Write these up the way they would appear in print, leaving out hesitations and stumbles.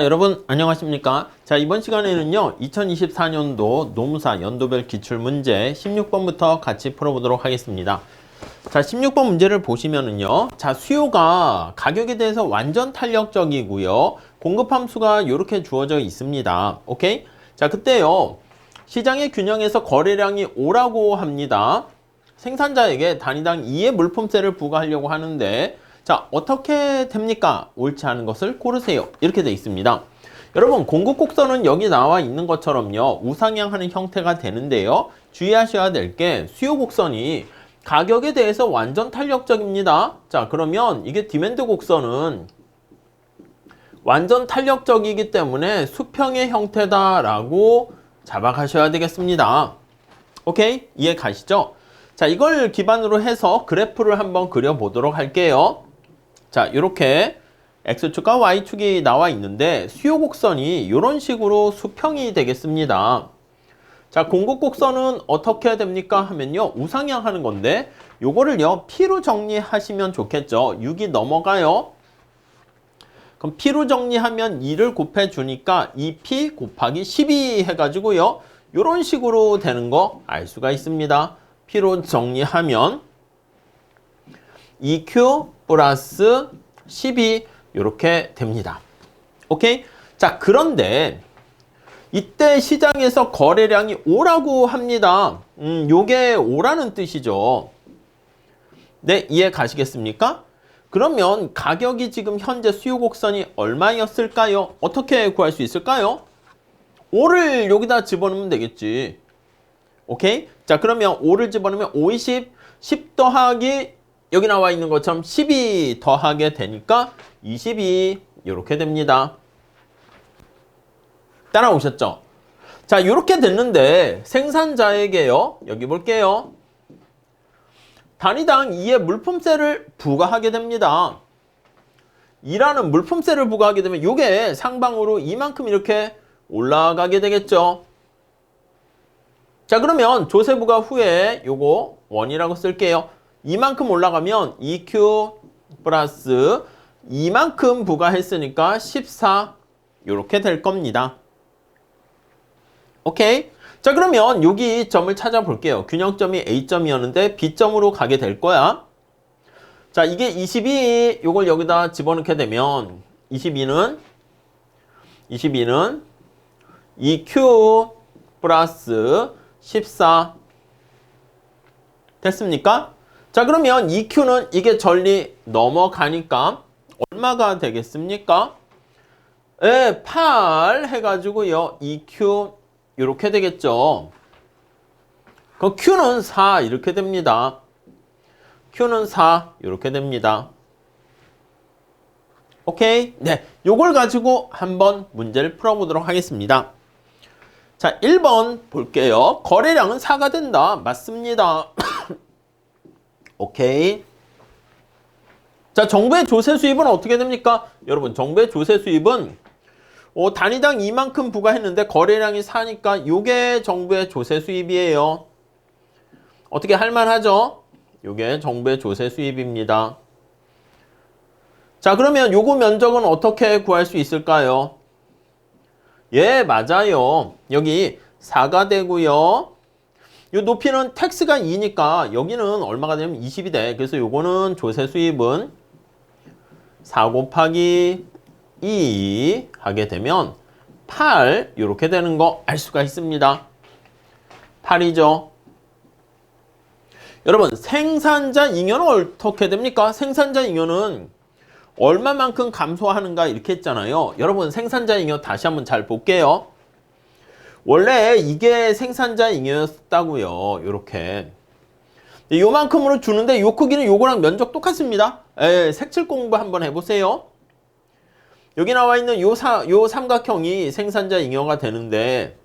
여러분 안녕하십니까? 자, 이번 시간에는요 2024년도 노무사 연도별 기출문제 16번부터 같이 풀어보도록 하겠습니다. 자, 16번 문제를 보시면은요, 자, 수요가 가격에 대해서 완전 탄력적이고요, 공급 함수가 이렇게 주어져 있습니다. 오케이? 자, 그때요 시장의 균형에서 거래량이 오라고 합니다. 생산자에게 단위당 2의 물품세를 부과하려고 하는데, 자, 어떻게 됩니까? 옳지 않은 것을 고르세요. 이렇게 돼 있습니다. 여러분, 공급 곡선은 여기 나와 있는 것처럼요 우상향하는 형태가 되는데요, 주의하셔야 될 게 수요 곡선이 가격에 대해서 완전 탄력적입니다. 자, 그러면 이게 디맨드 곡선은 완전 탄력적이기 때문에 수평의 형태다라고 잡아가셔야 되겠습니다. 오케이? 이해 가시죠? 자, 이걸 기반으로 해서 그래프를 한번 그려보도록 할게요. 자, 이렇게 X축과 Y축이 나와 있는데 수요 곡선이 이런 식으로 수평이 되겠습니다. 자, 공급 곡선은 어떻게 됩니까? 하면요, 우상향 하는 건데, 요거를요, P로 정리하시면 좋겠죠. 6이 넘어가요. 그럼 P로 정리하면 2를 곱해주니까 2P 곱하기 12 해가지고요, 요런 식으로 되는 거 알 수가 있습니다. P로 정리하면 2Q 플러스 12 이렇게 됩니다. 오케이? 자, 그런데 이때 시장에서 거래량이 오라고 합니다. 요게 오라는 뜻이죠. 네, 이해 가시겠습니까? 그러면 가격이 지금 현재 수요 곡선이 얼마였을까요? 어떻게 구할 수 있을까요? 5를 여기다 집어넣으면 되겠지. 오케이? 자, 그러면 5를 집어넣으면 5, 20, 10 더하기 여기 나와 있는 것처럼 12 더하게 되니까 22 이렇게 됩니다. 따라오셨죠? 자, 이렇게 됐는데 생산자에게요, 여기 볼게요, 단위당 2의 물품세를 부과하게 됩니다. 2라는 물품세를 부과하게 되면 이게 상방으로 이만큼 이렇게 올라가게 되겠죠. 자, 그러면 조세부과 후에 요거 원이라고 쓸게요. 이만큼 올라가면 2Q 플러스 이만큼 부과했으니까 14 이렇게 될 겁니다. 오케이? 자, 그러면 여기 점을 찾아볼게요. 균형점이 A점이었는데 B점으로 가게 될 거야. 자, 이게 22, 요걸 여기다 집어넣게 되면 22는 2Q 플러스 14 됐습니까? 자, 그러면 2Q는 이게 전리 넘어가니까 얼마가 되겠습니까? 예, 8 해가지고요 2Q 이렇게 되겠죠. 그럼 Q는 4 이렇게 됩니다. Q는 4 이렇게 됩니다. 오케이? 네, 요걸 가지고 한번 문제를 풀어보도록 하겠습니다. 자, 1번 볼게요. 거래량은 4가 된다. 맞습니다. 오케이. 자, 정부의 조세 수입은 어떻게 됩니까? 여러분, 정부의 조세 수입은 단위당 이만큼 부과했는데 거래량이 4니까 요게 정부의 조세 수입이에요. 어떻게 할만하죠? 요게 정부의 조세 수입입니다. 자, 그러면 요거 면적은 어떻게 구할 수 있을까요? 예, 맞아요. 여기 4가 되고요. 요 높이는 텍스가 2니까 여기는 얼마가 되냐면 20이 돼. 그래서 요거는 조세 수입은 4 곱하기 2 하게 되면 8 이렇게 되는 거 알 수가 있습니다. 8이죠. 여러분, 생산자 잉여는 어떻게 됩니까? 생산자 잉여는 얼마만큼 감소하는가 이렇게 했잖아요. 여러분, 생산자 잉여 다시 한번 잘 볼게요. 원래 이게 생산자 잉여였다고요. 요렇게 요만큼으로 주는데 요 크기는 요거랑 면적 똑같습니다. 색칠 공부 한번 해보세요. 여기 나와 있는 요 삼각형이 생산자 잉여가 되는데,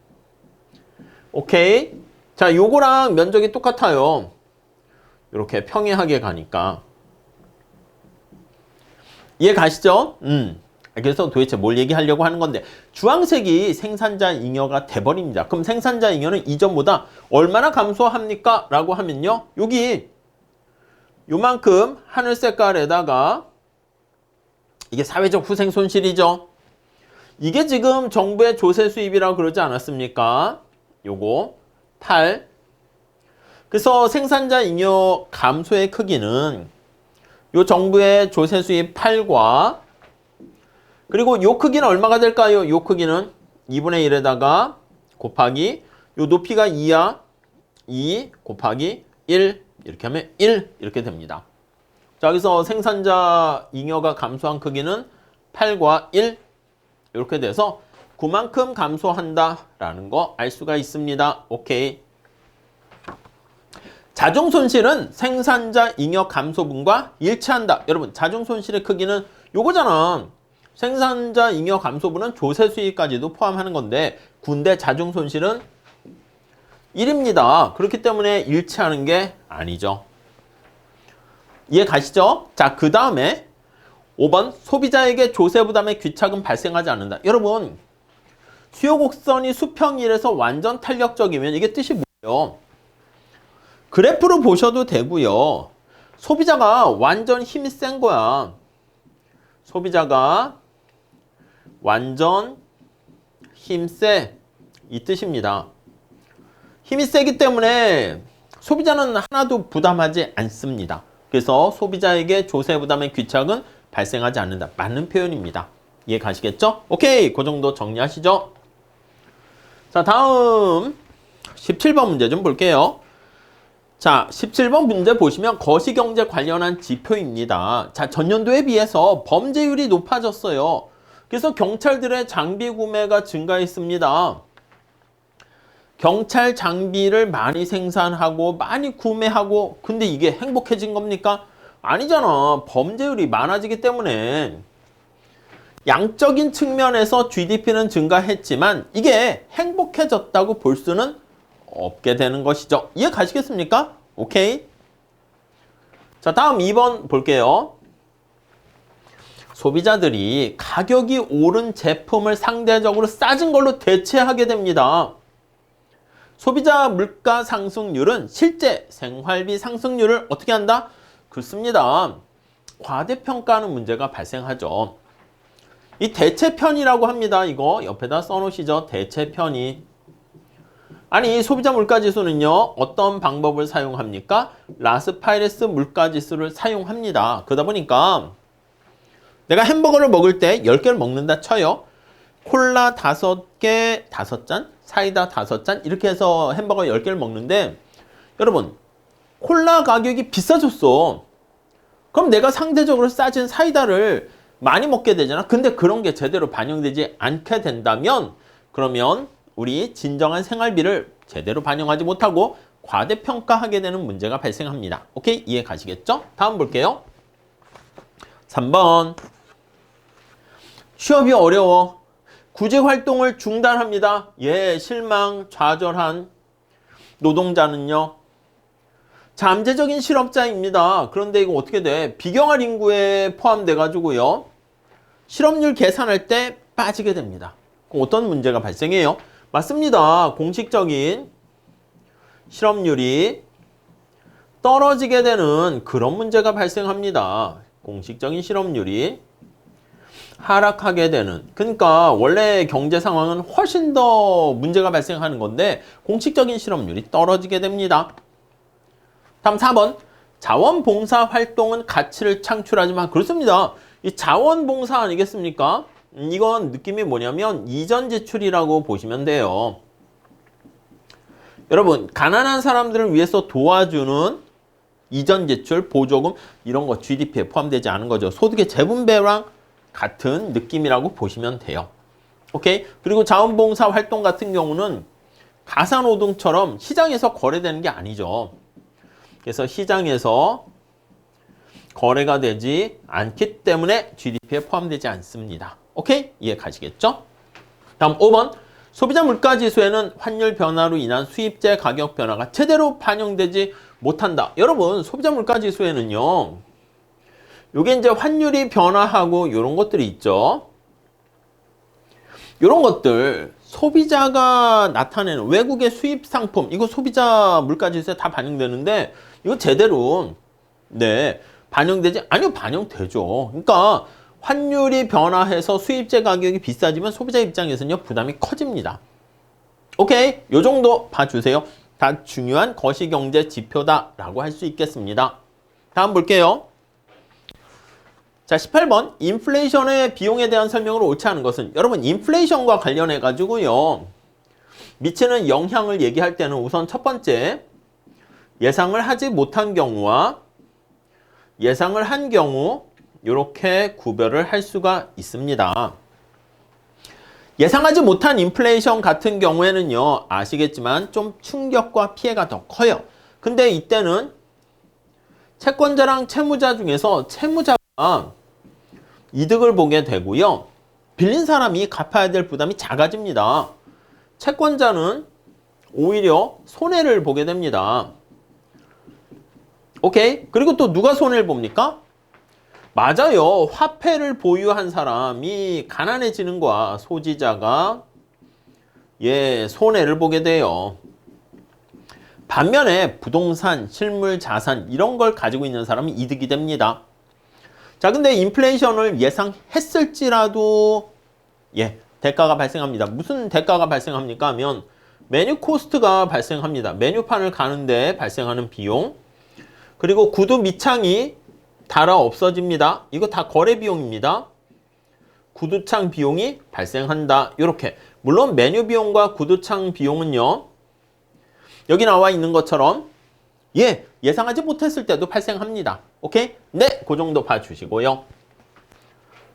오케이? 자, 요거랑 면적이 똑같아요. 요렇게 평행하게 가니까. 이해 가시죠? 그래서 도대체 뭘 얘기하려고 하는 건데, 주황색이 생산자 잉여가 돼버립니다. 그럼 생산자 잉여는 이전보다 얼마나 감소합니까? 라고 하면요, 여기 요만큼 하늘 색깔에다가 이게 사회적 후생 손실이죠. 이게 지금 정부의 조세 수입이라고 그러지 않았습니까? 요거 8. 그래서 생산자 잉여 감소의 크기는 요 정부의 조세 수입 8과 그리고 요 크기는 얼마가 될까요? 요 크기는 2분의 1에다가 곱하기 요 높이가 2야. 2 곱하기 1 이렇게 하면 1 이렇게 됩니다. 자, 여기서 생산자 잉여가 감소한 크기는 8과 1 이렇게 돼서 그만큼 감소한다라는 거 알 수가 있습니다. 오케이. 자종 손실은 생산자 잉여 감소분과 일치한다. 여러분, 자종 손실의 크기는 요거잖아. 생산자 잉여 감소분은 조세 수익까지도 포함하는 건데 군대 자종 손실은 1입니다. 그렇기 때문에 일치하는 게 아니죠. 이해 가시죠? 자, 그 다음에 5번 소비자에게 조세 부담의 귀착은 발생하지 않는다. 여러분, 수요 곡선이 수평일에서 완전 탄력적이면 이게 뜻이 뭐예요? 그래프로 보셔도 되고요. 소비자가 완전 힘이 센 거야. 소비자가 완전 힘세 이 뜻입니다. 힘이 세기 때문에 소비자는 하나도 부담하지 않습니다. 그래서 소비자에게 조세 부담의 귀착은 발생하지 않는다. 맞는 표현입니다. 이해 가시겠죠? 오케이, 그 정도 정리하시죠. 자, 다음 17번 문제 좀 볼게요. 자, 17번 문제 보시면 거시경제 관련한 지표입니다. 자, 전년도에 비해서 범죄율이 높아졌어요. 그래서 경찰들의 장비 구매가 증가했습니다. 경찰 장비를 많이 생산하고 많이 구매하고 근데 이게 행복해진 겁니까? 아니잖아. 범죄율이 많아지기 때문에 양적인 측면에서 GDP는 증가했지만 이게 행복해졌다고 볼 수는 없게 되는 것이죠. 이해 가시겠습니까? 오케이. 자, 다음 2번 볼게요. 소비자들이 가격이 오른 제품을 상대적으로 싸진 걸로 대체하게 됩니다. 소비자 물가 상승률은 실제 생활비 상승률을 어떻게 한다? 그렇습니다. 과대평가하는 문제가 발생하죠. 이 대체편이라고 합니다. 이거 옆에다 써놓으시죠. 대체편이. 아니, 소비자 물가지수는요. 어떤 방법을 사용합니까? 라스파이레스 물가지수를 사용합니다. 그러다 보니까 내가 햄버거를 먹을 때 10개를 먹는다 쳐요. 콜라 5개, 5잔, 사이다 5잔 이렇게 해서 햄버거 10개를 먹는데 여러분, 콜라 가격이 비싸졌어. 그럼 내가 상대적으로 싸진 사이다를 많이 먹게 되잖아. 근데 그런 게 제대로 반영되지 않게 된다면 그러면 우리 진정한 생활비를 제대로 반영하지 못하고 과대평가하게 되는 문제가 발생합니다. 오케이? 이해 가시겠죠? 다음 볼게요. 3번. 취업이 어려워. 구직 활동을 중단합니다. 예, 실망, 좌절한 노동자는요. 잠재적인 실업자입니다. 그런데 이거 어떻게 돼? 비경할 인구에 포함돼 가지고요. 실업률 계산할 때 빠지게 됩니다. 그럼 어떤 문제가 발생해요? 맞습니다. 공식적인 실업률이 떨어지게 되는 그런 문제가 발생합니다. 공식적인 실업률이 하락하게 되는. 그러니까 원래 경제 상황은 훨씬 더 문제가 발생하는 건데 공식적인 실업률이 떨어지게 됩니다. 다음 4번. 자원봉사 활동은 가치를 창출하지만 그렇습니다. 이 자원봉사 아니겠습니까? 이건 느낌이 뭐냐면 이전 지출이라고 보시면 돼요. 여러분, 가난한 사람들을 위해서 도와주는 이전 지출, 보조금 이런 거 GDP에 포함되지 않은 거죠. 소득의 재분배랑 같은 느낌이라고 보시면 돼요. 오케이? 그리고 자원봉사 활동 같은 경우는 가사노동처럼 시장에서 거래되는 게 아니죠. 그래서 시장에서 거래가 되지 않기 때문에 GDP에 포함되지 않습니다. 오케이? 이해 가시겠죠? 다음 5번. 소비자 물가지수에는 환율 변화로 인한 수입재 가격 변화가 제대로 반영되지 못한다. 여러분, 소비자 물가지수에는요. 요게 이제 환율이 변화하고 이런 것들이 있죠. 이런 것들 소비자가 나타내는 외국의 수입 상품 이거 소비자 물가지수에 다 반영되는데 이거 제대로 반영되지? 아니요, 반영되죠. 그러니까 환율이 변화해서 수입재 가격이 비싸지면 소비자 입장에서는요, 부담이 커집니다. 오케이, 요 정도 봐주세요. 다 중요한 거시경제 지표다라고 할 수 있겠습니다. 다음 볼게요. 자, 18번. 인플레이션의 비용에 대한 설명을 옳지 않은 것은, 여러분 인플레이션과 관련해 가지고요, 미치는 영향을 얘기할 때는 우선 첫 번째, 예상을 하지 못한 경우와 예상을 한 경우 이렇게 구별을 할 수가 있습니다. 예상하지 못한 인플레이션 같은 경우에는요, 아시겠지만 좀 충격과 피해가 더 커요. 근데 이때는 채권자랑 채무자 중에서 채무자가 이득을 보게 되고요, 빌린 사람이 갚아야 될 부담이 작아집니다. 채권자는 오히려 손해를 보게 됩니다. 오케이? 그리고 또 누가 손해를 봅니까? 맞아요. 화폐를 보유한 사람이 가난해지는 거야. 소지자가 손해를 보게 돼요. 반면에 부동산, 실물, 자산 이런 걸 가지고 있는 사람이 이득이 됩니다. 자, 근데 인플레이션을 예상했을지라도 대가가 발생합니다. 무슨 대가가 발생합니까 하면 메뉴 코스트가 발생합니다. 메뉴판을 가는데 발생하는 비용, 그리고 구두 밑창이 달아 없어집니다. 이거 다 거래 비용입니다. 구두창 비용이 발생한다. 이렇게. 물론 메뉴 비용과 구두창 비용은요, 여기 나와 있는 것처럼 예상하지 못했을 때도 발생합니다. 오케이? 네, 그 정도 봐주시고요.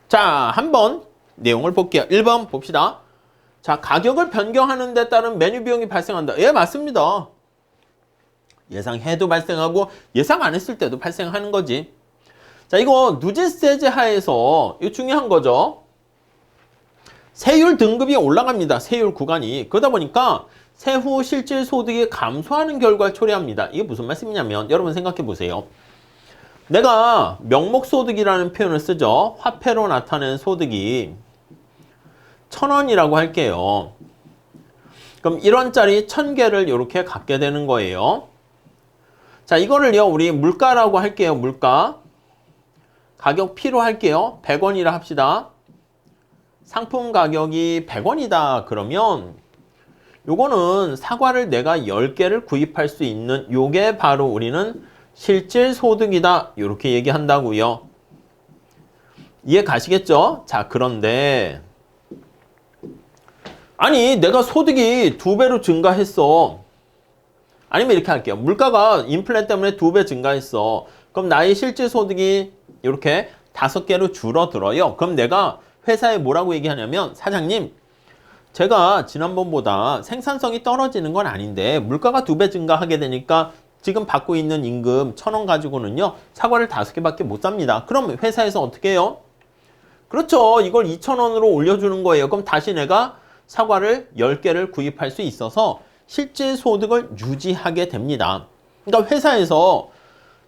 자, 한번 내용을 볼게요. 1번 봅시다. 자, 가격을 변경하는 데 따른 메뉴 비용이 발생한다. 예, 맞습니다. 예상해도 발생하고 예상 안 했을 때도 발생하는 거지. 자, 이거 누진세제 하에서 이거 중요한 거죠. 세율 등급이 올라갑니다. 세율 구간이. 그러다 보니까 세후 실질 소득이 감소하는 결과를 초래합니다. 이게 무슨 말씀이냐면, 여러분 생각해 보세요. 내가 명목소득이라는 표현을 쓰죠. 화폐로 나타낸 소득이 1,000원이라고 할게요. 그럼 1원짜리 1,000개를 이렇게 갖게 되는 거예요. 자, 이거를요, 우리 물가라고 할게요. 물가. 가격 P로 할게요. 100원이라 합시다. 상품 가격이 100원이다. 그러면 요거는 사과를 내가 10개를 구입할 수 있는, 요게 바로 우리는 실질 소득이다. 이렇게 얘기한다고요. 이해 가시겠죠? 자, 그런데 아니, 내가 소득이 2배로 증가했어. 아니면 이렇게 할게요. 물가가 인플레 때문에 2배 증가했어. 그럼 나의 실질 소득이 이렇게 5개로 줄어들어요. 그럼 내가 회사에 뭐라고 얘기하냐면, 사장님, 제가 지난번보다 생산성이 떨어지는 건 아닌데 물가가 2배 증가하게 되니까 지금 받고 있는 임금 1,000원 가지고는요, 사과를 5개밖에 못 삽니다. 그럼 회사에서 어떻게 해요? 그렇죠. 이걸 2,000원으로 올려주는 거예요. 그럼 다시 내가 사과를 10개를 구입할 수 있어서 실질 소득을 유지하게 됩니다. 그러니까 회사에서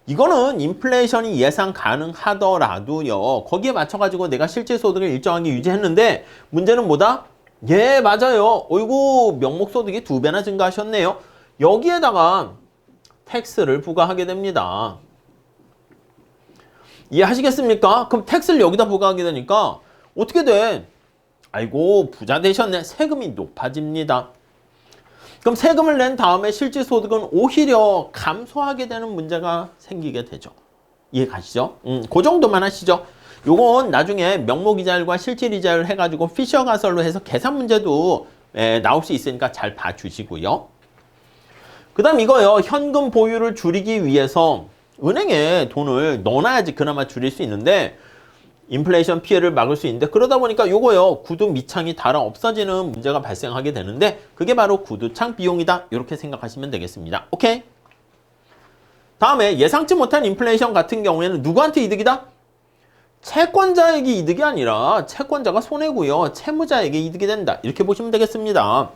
이거는 인플레이션이 예상 가능하더라도요, 거기에 맞춰가지고 내가 실질 소득을 일정하게 유지했는데, 문제는 뭐다? 예, 맞아요. 어이구, 명목소득이 2배나 증가하셨네요. 여기에다가 텍스를 부과하게 됩니다. 이해하시겠습니까? 그럼 텍스를 여기다 부과하게 되니까 어떻게 돼? 아이고, 부자 되셨네. 세금이 높아집니다. 그럼 세금을 낸 다음에 실질 소득은 오히려 감소하게 되는 문제가 생기게 되죠. 이해 가시죠? 그 정도만 하시죠. 요건 나중에 명목이자율과 실질이자율 해가지고 피셔 가설로 해서 계산 문제도 나올 수 있으니까 잘 봐주시고요. 그 다음 이거요. 현금 보유를 줄이기 위해서 은행에 돈을 넣어놔야지 그나마 줄일 수 있는데, 인플레이션 피해를 막을 수 있는데, 그러다 보니까 요거요, 구두 밑창이 달아 없어지는 문제가 발생하게 되는데, 그게 바로 구두창 비용이다. 이렇게 생각하시면 되겠습니다. 오케이? 다음에 예상치 못한 인플레이션 같은 경우에는 누구한테 이득이다? 채권자에게 이득이 아니라 채권자가 손해고요, 채무자에게 이득이 된다. 이렇게 보시면 되겠습니다.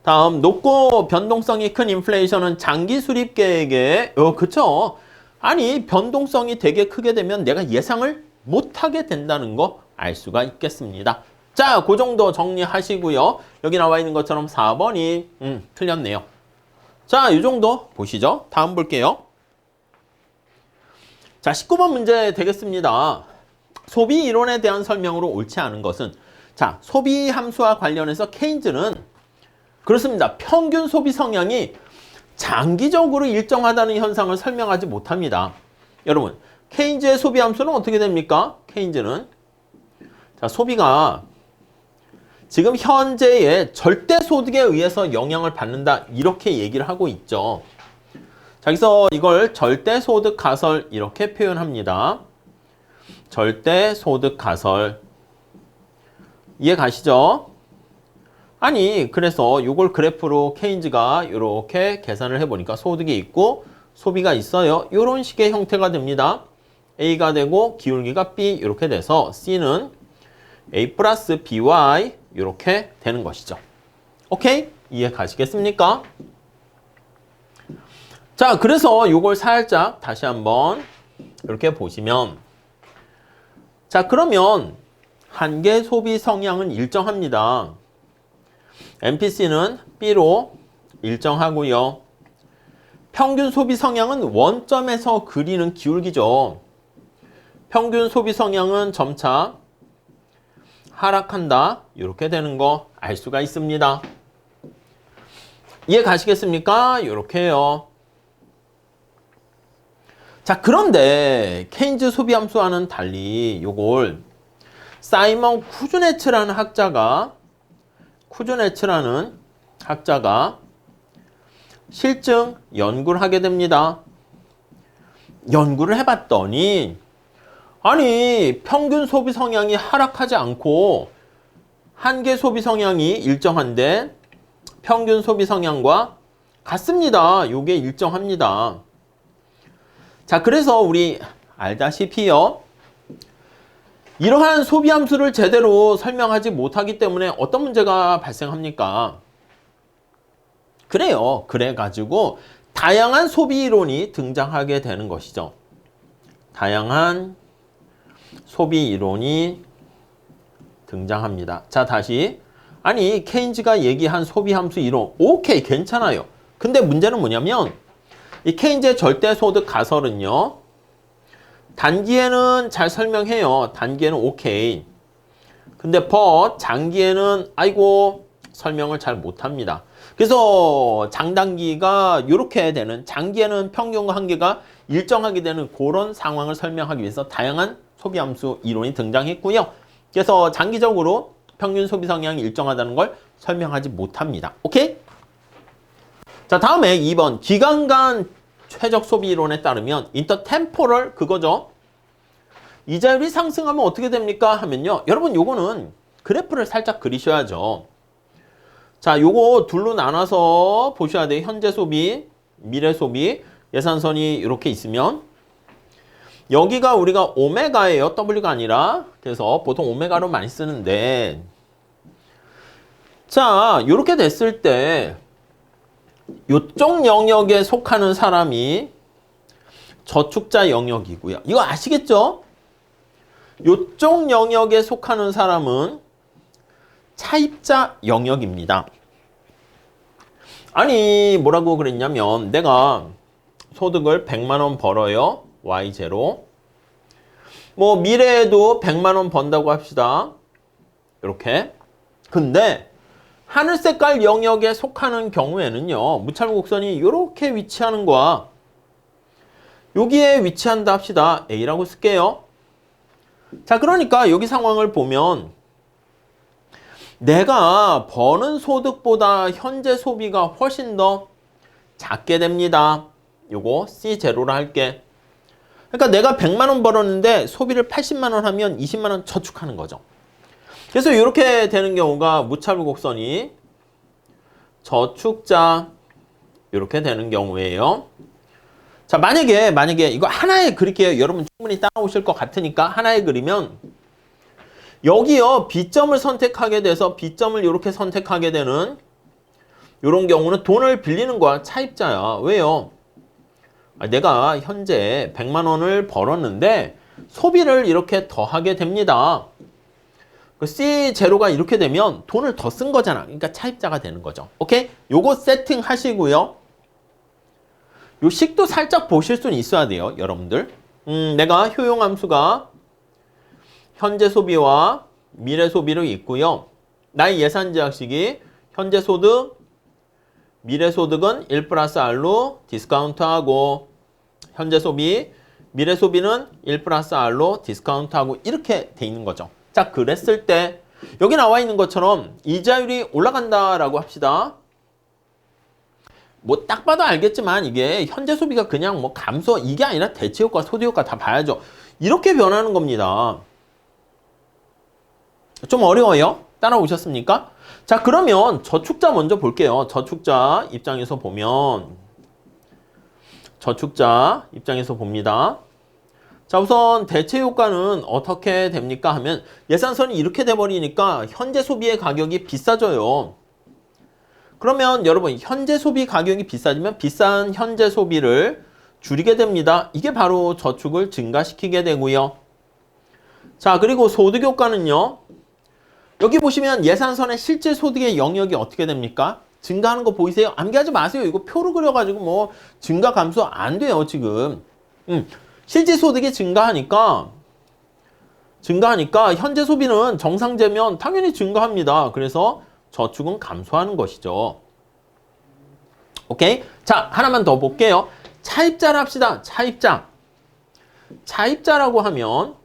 다음, 높고 변동성이 큰 인플레이션은 장기 수립 계획에 그쵸? 아니, 변동성이 되게 크게 되면 내가 예상을 못하게 된다는 거 알 수가 있겠습니다. 자, 그 정도 정리하시고요. 여기 나와 있는 것처럼 4번이 틀렸네요. 자, 이 정도 보시죠. 다음 볼게요. 자, 19번 문제 되겠습니다. 소비 이론에 대한 설명으로 옳지 않은 것은 자, 소비 함수와 관련해서 케인즈는 그렇습니다. 평균 소비 성향이 장기적으로 일정하다는 현상을 설명하지 못합니다. 여러분, 케인즈의 소비 함수는 어떻게 됩니까? 케인즈는 자, 소비가 지금 현재의 절대 소득에 의해서 영향을 받는다 이렇게 얘기를 하고 있죠. 자, 그래서 이걸 절대 소득 가설 이렇게 표현합니다. 절대 소득 가설 이해 가시죠? 아니 그래서 이걸 그래프로 케인즈가 이렇게 계산을 해보니까 소득이 있고 소비가 있어요. 이런 식의 형태가 됩니다. A가 되고 기울기가 B 이렇게 돼서 C는 A 플러스 BY 이렇게 되는 것이죠. 오케이? 이해 가시겠습니까? 자, 그래서 이걸 살짝 다시 한번 이렇게 보시면 자, 그러면 한계 소비 성향은 일정합니다. MPC는 B로 일정하고요. 평균 소비 성향은 원점에서 그리는 기울기죠. 평균 소비 성향은 점차 하락한다. 이렇게 되는 거 알 수가 있습니다. 이해 가시겠습니까? 이렇게 해요. 자, 그런데 케인즈 소비 함수와는 달리 요걸 사이먼 쿠즈네츠라는 학자가 실증 연구를 하게 됩니다. 연구를 해봤더니 아니 평균 소비 성향이 하락하지 않고 한계 소비 성향이 일정한데 평균 소비 성향과 같습니다. 요게 일정합니다. 자, 그래서 우리 알다시피요. 이러한 소비 함수를 제대로 설명하지 못하기 때문에 어떤 문제가 발생합니까? 그래요. 그래가지고 다양한 소비 이론이 등장하게 되는 것이죠. 다양한 소비 이론이 등장합니다. 자, 다시. 아니, 케인즈가 얘기한 소비 함수 이론. 오케이, 괜찮아요. 근데 문제는 뭐냐면 이 케인즈의 절대소득 가설은요. 단기에는 잘 설명해요. 단기에는 오케이. 근데 장기에는 아이고 설명을 잘 못합니다. 그래서 장단기가 이렇게 되는 장기에는 평균과 한계가 일정하게 되는 그런 상황을 설명하기 위해서 다양한 소비함수 이론이 등장했고요. 그래서 장기적으로 평균 소비 성향이 일정하다는 걸 설명하지 못합니다. 오케이? 자, 다음에 2번 기간 간 최적 소비 이론에 따르면 인터템포럴 그거죠. 이자율이 상승하면 어떻게 됩니까? 하면요. 여러분 요거는 그래프를 살짝 그리셔야죠. 자, 요거 둘로 나눠서 보셔야 돼요. 현재 소비, 미래 소비, 예산선이 이렇게 있으면 여기가 우리가 오메가예요. W가 아니라. 그래서 보통 오메가로 많이 쓰는데 자, 이렇게 됐을 때 이쪽 영역에 속하는 사람이 저축자 영역이고요. 이거 아시겠죠? 이쪽 영역에 속하는 사람은 차입자 영역입니다. 아니 뭐라고 그랬냐면 내가 소득을 100만 원 벌어요. Y0. 뭐 미래에도 100만 원 번다고 합시다. 이렇게. 근데 하늘 색깔 영역에 속하는 경우에는요. 무차별 곡선이 이렇게 위치하는 거야. 여기에 위치한다 합시다. A라고 쓸게요. 자, 그러니까 여기 상황을 보면 내가 버는 소득보다 현재 소비가 훨씬 더 작게 됩니다. 요거 C0로 할게. 그러니까 내가 100만 원 벌었는데 소비를 80만 원 하면 20만 원 저축하는 거죠. 그래서 이렇게 되는 경우가 무차별 곡선이 저축자 이렇게 되는 경우에요. 자, 만약에 이거 하나에 그릴게요. 여러분 충분히 따라오실 것 같으니까 하나에 그리면 여기요 B점을 선택하게 돼서 B점을 이렇게 선택하게 되는 이런 경우는 돈을 빌리는 거야. 차입자야. 왜요? 내가 현재 100만 원을 벌었는데 소비를 이렇게 더 하게 됩니다. C0가 이렇게 되면 돈을 더 쓴 거잖아. 그러니까 차입자가 되는 거죠. 오케이? 요거 세팅 하시고요. 요 식도 살짝 보실 수는 있어야 돼요. 여러분들. 내가 효용함수가 현재 소비와 미래 소비로 있고요. 나의 예산 제약식이 현재 소득, 미래 소득은 1 플러스 R로 디스카운트하고 현재 소비, 미래 소비는 1 플러스 R로 디스카운트하고 이렇게 돼 있는 거죠. 자, 그랬을 때 여기 나와 있는 것처럼 이자율이 올라간다라고 합시다. 뭐 딱 봐도 알겠지만 이게 현재 소비가 그냥 뭐 감소 이게 아니라 대체 효과, 소득 효과 다 봐야죠. 이렇게 변하는 겁니다. 좀 어려워요? 따라오셨습니까? 자, 그러면 저축자 먼저 볼게요. 저축자 입장에서 보면 저축자 입장에서 봅니다. 자, 우선 대체 효과는 어떻게 됩니까 하면 예산선이 이렇게 돼버리니까 현재 소비의 가격이 비싸져요. 그러면 여러분 현재 소비 가격이 비싸지면 비싼 현재 소비를 줄이게 됩니다. 이게 바로 저축을 증가시키게 되고요. 자, 그리고 소득 효과는요. 여기 보시면 예산선의 실제 소득의 영역이 어떻게 됩니까? 증가하는 거 보이세요? 암기하지 마세요. 이거 표로 그려가지고 뭐 증가 감소 안 돼요 지금. 실제 소득이 증가하니까 현재 소비는 정상제면 당연히 증가합니다. 그래서 저축은 감소하는 것이죠. 오케이? 자, 하나만 더 볼게요. 차입자를 합시다. 차입자라고 하면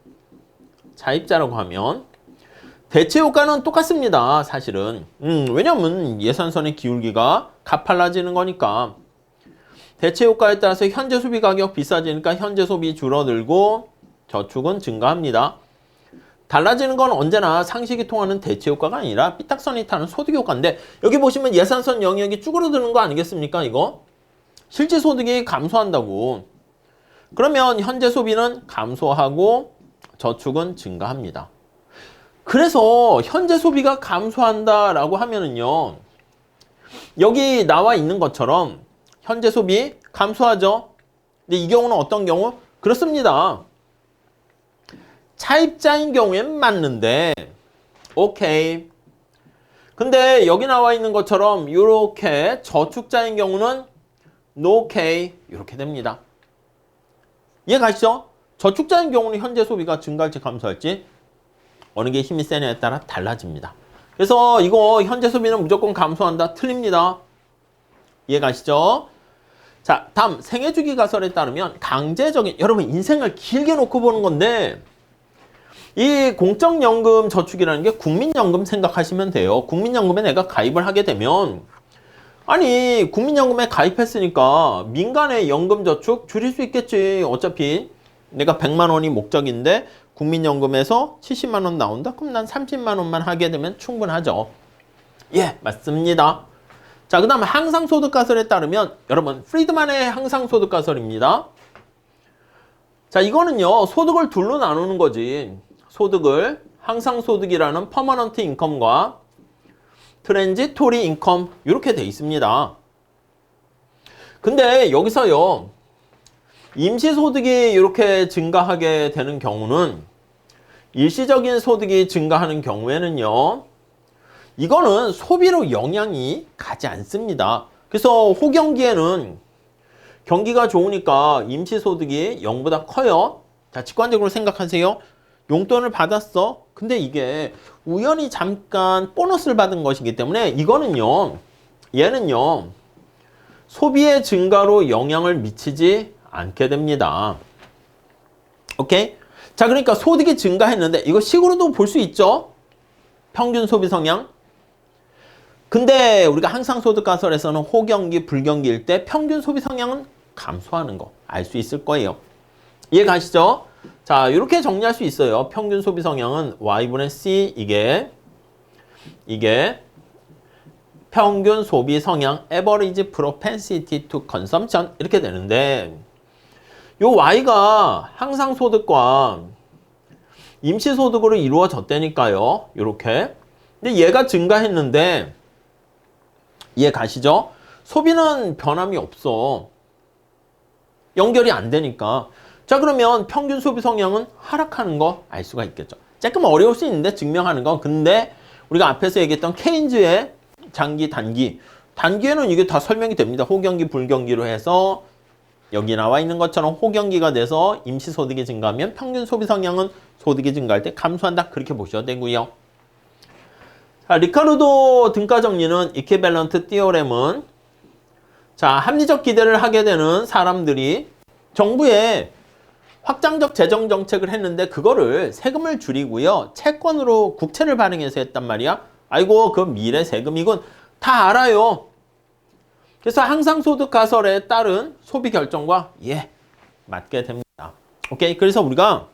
대체 효과는 똑같습니다. 사실은. 왜냐면 예산선의 기울기가 가팔라지는 거니까. 대체 효과에 따라서 현재 소비 가격 비싸지니까 현재 소비 줄어들고 저축은 증가합니다. 달라지는 건 언제나 상식이 통하는 대체 효과가 아니라 삐딱선이 타는 소득 효과인데 여기 보시면 예산선 영역이 쭈그러드는 거 아니겠습니까? 이거 실제 소득이 감소한다고. 그러면 현재 소비는 감소하고 저축은 증가합니다. 그래서 현재 소비가 감소한다라고 하면은요. 여기 나와 있는 것처럼 현재 소비 감소하죠. 근데 이 경우는 어떤 경우? 그렇습니다. 차입자인 경우엔 맞는데 오케이. 근데 여기 나와 있는 것처럼 이렇게 저축자인 경우는 no okay 이렇게 됩니다. 이해 가시죠? 저축자인 경우는 현재 소비가 증가할지 감소할지 어느 게 힘이 세냐에 따라 달라집니다. 그래서 이거 현재 소비는 무조건 감소한다. 틀립니다. 이해 가시죠? 자, 다음 생애주기 가설에 따르면 강제적인 여러분 인생을 길게 놓고 보는 건데 이 공적연금 저축이라는 게 국민연금 생각하시면 돼요. 국민연금에 내가 가입을 하게 되면 아니 국민연금에 가입했으니까 민간의 연금저축 줄일 수 있겠지. 어차피 내가 100만 원이 목적인데 국민연금에서 70만 원 나온다? 그럼 난 30만 원만 하게 되면 충분하죠. 예, 맞습니다. 자, 그 다음 항상소득 가설에 따르면 여러분 프리드만의 항상소득 가설입니다. 자, 이거는요 소득을 둘로 나누는 거지. 소득을 항상소득이라는 퍼머넌트 인컴과 트랜지토리 인컴 이렇게 돼 있습니다. 근데 여기서요 임시소득이 이렇게 증가하게 되는 경우는 일시적인 소득이 증가하는 경우에는요 이거는 소비로 영향이 가지 않습니다. 그래서 호경기에는 경기가 좋으니까 임시소득이 0보다 커요. 자, 직관적으로 생각하세요. 용돈을 받았어. 근데 이게 우연히 잠깐 보너스를 받은 것이기 때문에 이거는요 얘는요 소비의 증가로 영향을 미치지 않게 됩니다. 오케이? 자, 그러니까 소득이 증가했는데 이거 식으로도 볼 수 있죠. 평균 소비 성향. 근데 우리가 항상 소득 가설에서는 호경기, 불경기일 때 평균 소비 성향은 감소하는 거 알 수 있을 거예요. 이해 가시죠? 자, 이렇게 정리할 수 있어요. 평균 소비 성향은 Y분의 C 이게 평균 소비 성향 Average Propensity to Consumption 이렇게 되는데 요 Y가 항상 소득과 임시 소득으로 이루어졌다니까요. 이렇게. 근데 얘가 증가했는데 이해 가시죠? 소비는 변함이 없어. 연결이 안 되니까. 자, 그러면 평균 소비 성향은 하락하는 거 알 수가 있겠죠. 조금 어려울 수 있는데 증명하는 거. 근데 우리가 앞에서 얘기했던 케인즈의 장기, 단기에는 이게 다 설명이 됩니다. 호경기, 불경기로 해서 여기 나와 있는 것처럼 호경기가 돼서 임시소득이 증가하면 평균 소비 성향은 소득이 증가할 때 감소한다. 그렇게 보셔도 되고요. 자, 리카르도 등가 정리는 이퀴밸런트 티오렘은 자, 합리적 기대를 하게 되는 사람들이 정부에 확장적 재정 정책을 했는데 그거를 세금을 줄이고요. 채권으로 국채를 발행해서 했단 말이야. 아이고, 그 미래 세금이군. 다 알아요. 그래서 항상소득 가설에 따른 소비 결정과 맞게 됩니다. 오케이. 그래서 우리가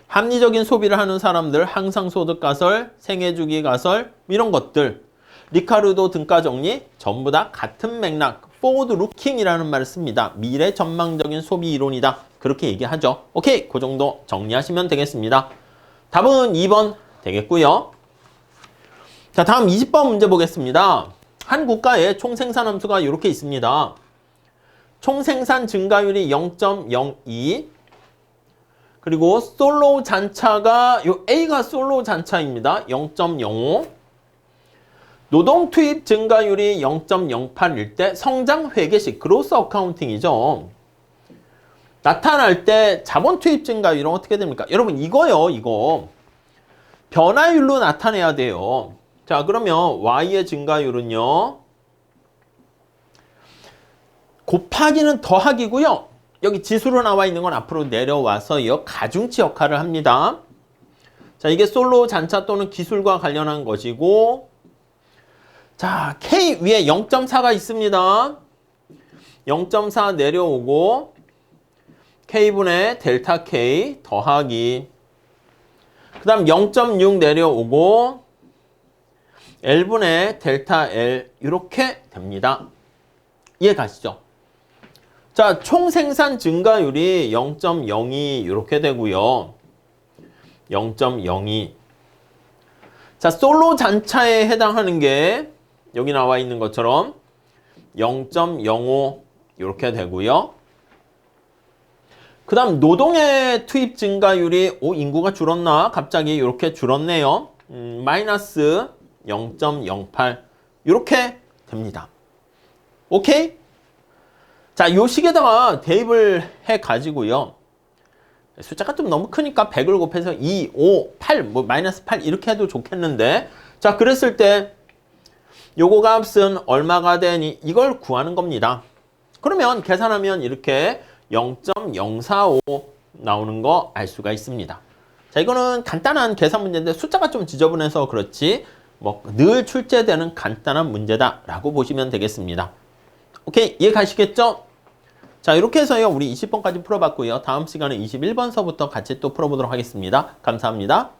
합리적인 소비를 하는 사람들, 항상소득 가설, 생애주기 가설 이런 것들 리카르도 등가 정리 전부 다 같은 맥락 forward looking이라는 말을 씁니다. 미래 전망적인 소비 이론이다. 그렇게 얘기하죠. 오케이. 그 정도 정리하시면 되겠습니다. 답은 2번 되겠고요. 자, 다음 20번 문제 보겠습니다. 한 국가의 총생산 함수가 이렇게 있습니다. 총생산 증가율이 0.02 그리고 솔로우 잔차가 요 A가 솔로우 잔차입니다. 0.05 노동 투입 증가율이 0.08일 때 성장 회계식 그로스 어카운팅이죠. 나타날 때 자본 투입 증가율은 어떻게 됩니까? 여러분 이거요. 이거 변화율로 나타내야 돼요. 자, 그러면 Y의 증가율은요. 곱하기는 더하기고요. 여기 지수로 나와 있는 건 앞으로 내려와서요. 가중치 역할을 합니다. 자, 이게 솔로 잔차 또는 기술과 관련한 것이고 자, K 위에 0.4가 있습니다. 0.4 내려오고 K분의 델타 K 더하기 그 다음 0.6 내려오고 L분의 델타 L 이렇게 됩니다. 이해 가시죠? 자, 총생산 증가율이 0.02 이렇게 되고요. 0.02 자, 솔로 잔차에 해당하는 게 여기 나와 있는 것처럼 0.05 이렇게 되고요. 그 다음 노동의 투입 증가율이 인구가 줄었나? 갑자기 이렇게 줄었네요. 마이너스 0.08 이렇게 됩니다. 오케이? 자, 요 식에다가 대입을 해가지고요. 숫자가 좀 너무 크니까 100을 곱해서 2, 5, 8, 마이너스 8 이렇게 해도 좋겠는데 자, 그랬을 때 요거 값은 얼마가 되니? 이걸 구하는 겁니다. 그러면 계산하면 이렇게 0.045 나오는 거 알 수가 있습니다. 자, 이거는 간단한 계산 문제인데 숫자가 좀 지저분해서 그렇지 늘 출제되는 간단한 문제다라고 보시면 되겠습니다. 오케이, 이해 가시겠죠? 자, 이렇게 해서요. 우리 20번까지 풀어봤고요. 다음 시간에 21번서부터 같이 또 풀어보도록 하겠습니다. 감사합니다.